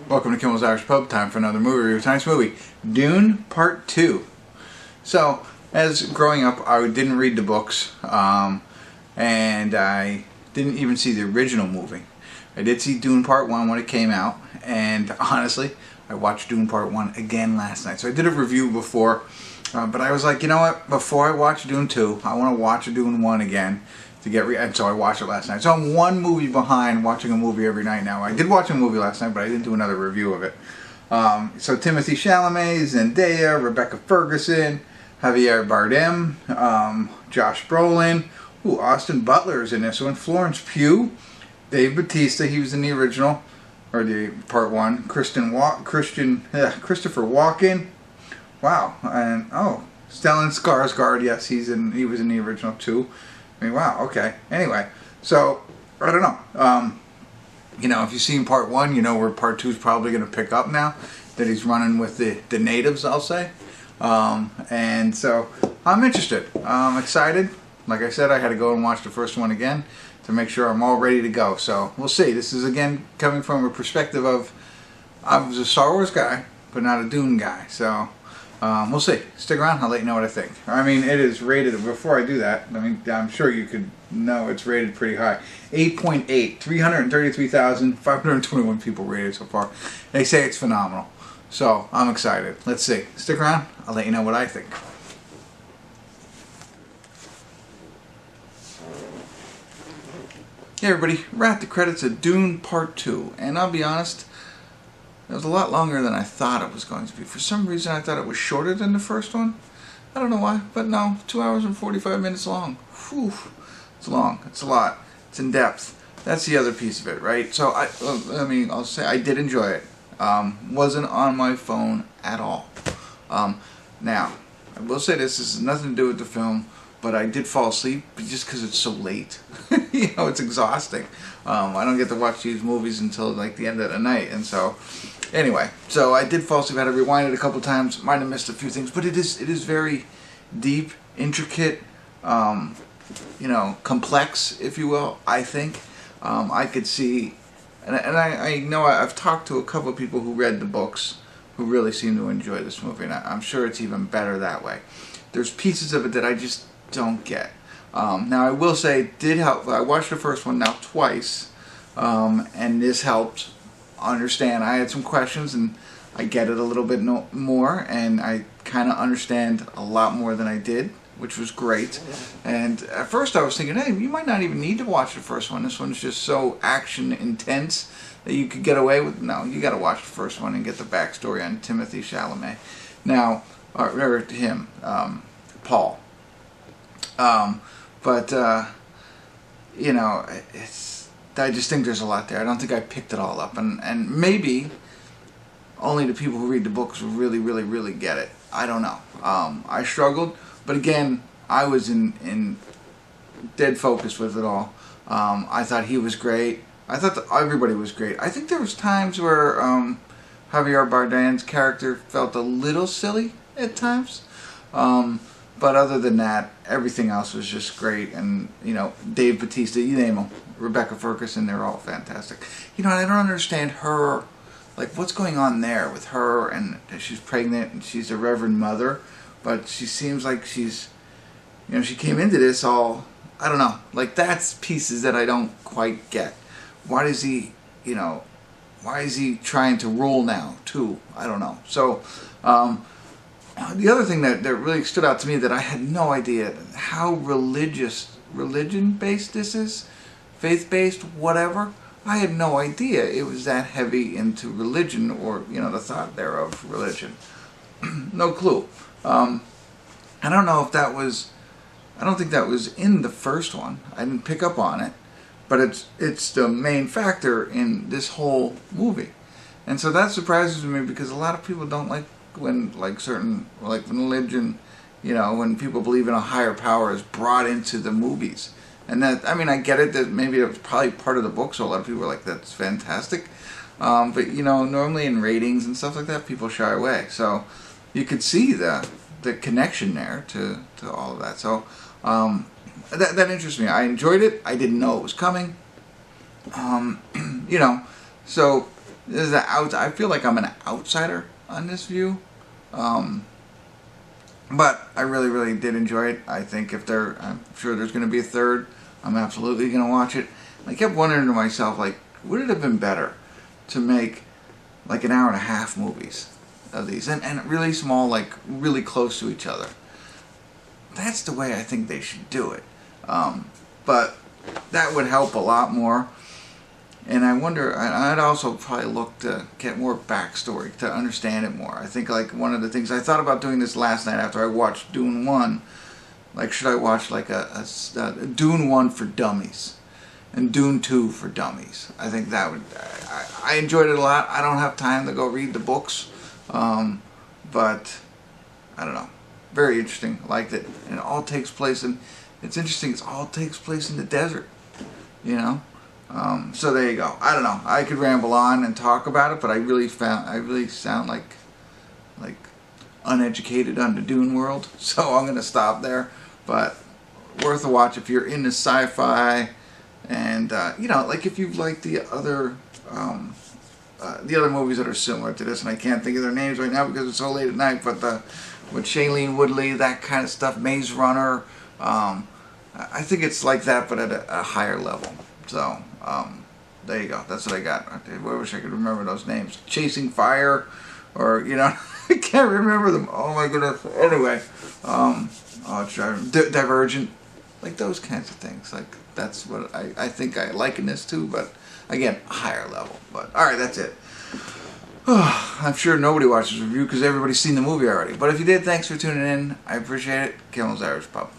Welcome to Kimmel's Irish Pub. Time for another movie review. Tonight's movie, Dune Part 2. So, as growing up, I didn't read the books, and I didn't even see the original movie. I did see Dune Part 1 when it came out, and honestly, I watched Dune Part 1 again last night. So I did a review before, but I was like, you know what, before I watch Dune 2, I want to watch Dune 1 again. And so I watched it last night. So I'm one movie behind watching a movie every night now. I did watch a movie last night, but I didn't do another review of it. So Timothée Chalamet, Zendaya, Rebecca Ferguson, Javier Bardem, Josh Brolin. Ooh, Austin Butler is in this one. Florence, Pugh, Dave Bautista, he was in the original, or the Part 1. Christopher Walken. Wow. And Stellan Skarsgård, yes, he was in the original too. I mean, wow, okay. Anyway, so, I don't know. You know, if you've seen Part 1, you know where Part 2 is probably going to pick up now. That he's running with the natives, I'll say. And so, I'm interested. I'm excited. Like I said, I had to go and watch the first one again to make sure I'm all ready to go. So, we'll see. This is, again, coming from a perspective of, I was a Star Wars guy, but not a Dune guy. So, we'll see. Stick around, I'll let you know what I think. I mean, it is rated, before I do that, I mean, I'm sure you could know it's rated pretty high. 8.8, 333,521 people rated so far. They say it's phenomenal. So, I'm excited. Let's see. Stick around, I'll let you know what I think. Hey everybody, we're at the credits of Dune Part 2, and I'll be honest, it was a lot longer than I thought it was going to be. For some reason, I thought it was shorter than the first one. I don't know why, but no, 2 hours and 45 minutes long. Whew, it's long. It's a lot. It's in depth. That's the other piece of it, right? So I'll say I did enjoy it. Wasn't on my phone at all. Now, I will say this has nothing to do with the film, but I did fall asleep just because it's so late. You know, it's exhausting. I don't get to watch these movies until like the end of the night, and so. Anyway, so I did fall asleep. I had to rewind it a couple times. Might have missed a few things, but it is very deep, intricate, you know, complex, if you will. I think I could see, and I know I've talked to a couple of people who read the books who really seem to enjoy this movie, and I'm sure it's even better that way. There's pieces of it that I just don't get. Now I will say it did help. I watched the first one now twice, and this helped understand. I had some questions and I get it a little bit more, and I kind of understand a lot more than I did, which was great. And at first I was thinking, hey, you might not even need to watch the first one. This one's just so action intense that you could get away with. No, you got to watch the first one and get the backstory on Timothée Chalamet. Now, or him, Paul. You know, I just think there's a lot there. I don't think I picked it all up. And maybe only the people who read the books will really get it. I don't know. I struggled. But again, I was in dead focus with it all. I thought he was great. I thought that everybody was great. I think there was times where Javier Bardem's character felt a little silly at times. But other than that, everything else was just great. And, you know, Dave Bautista, you name them, Rebecca Ferguson, they're all fantastic. You know, I don't understand her, like, what's going on there with her, and she's pregnant, and she's a reverend mother, but she seems like she's, you know, she came into this all, I don't know, like, that's pieces that I don't quite get. Why does he, you know, why is he trying to rule now, too? I don't know. So, the other thing that really stood out to me that I had no idea how religion-based this is, faith-based, whatever. I had no idea it was that heavy into religion, or, you know, the thought thereof religion. No clue. I don't know if that was, I don't think that was in the first one. I didn't pick up on it, but it's the main factor in this whole movie. And so that surprises me because a lot of people don't like when when religion, you know, when people believe in a higher power is brought into the movies. And that, I mean, I get it that maybe it was probably part of the book, so a lot of people are like, that's fantastic. But, you know, normally in ratings and stuff like that, people shy away. So you could see the connection there to all of that. So that interests me. I enjoyed it. I didn't know it was coming. You know, so I feel like I'm an outsider on this view. But I really, really did enjoy it. I think I'm sure there's going to be a third. I'm absolutely going to watch it. I kept wondering to myself, like, would it have been better to make like an hour and a half movies of these, and really small, like really close to each other? That's the way I think they should do it. But that would help a lot more. And I wonder, I'd also probably look to get more backstory, to understand it more. I think like one of the things, I thought about doing this last night after I watched Dune 1. Like, should I watch like a Dune 1 for dummies and Dune 2 for dummies? I think that would, I enjoyed it a lot. I don't have time to go read the books. But, I don't know. Very interesting. Liked it. And it all takes place in, it's interesting, it all takes place in the desert. You know? So there you go. I don't know. I could ramble on and talk about it, but I really sound like uneducated on the Dune world. So I'm gonna stop there. But worth a watch if you're into sci-fi, and you know, like if you like the other movies that are similar to this, and I can't think of their names right now because it's so late at night. But with Shailene Woodley, that kind of stuff, Maze Runner. I think it's like that, but at a higher level. So, there you go. That's what I got. I wish I could remember those names. Chasing Fire, or, you know, I can't remember them. Oh my goodness. Anyway, Divergent. Like those kinds of things. Like, that's what I think I like in this too, but again, higher level. But, alright, that's it. I'm sure nobody watches this review because everybody's seen the movie already. But if you did, thanks for tuning in. I appreciate it. Kimmel's Irish Pub.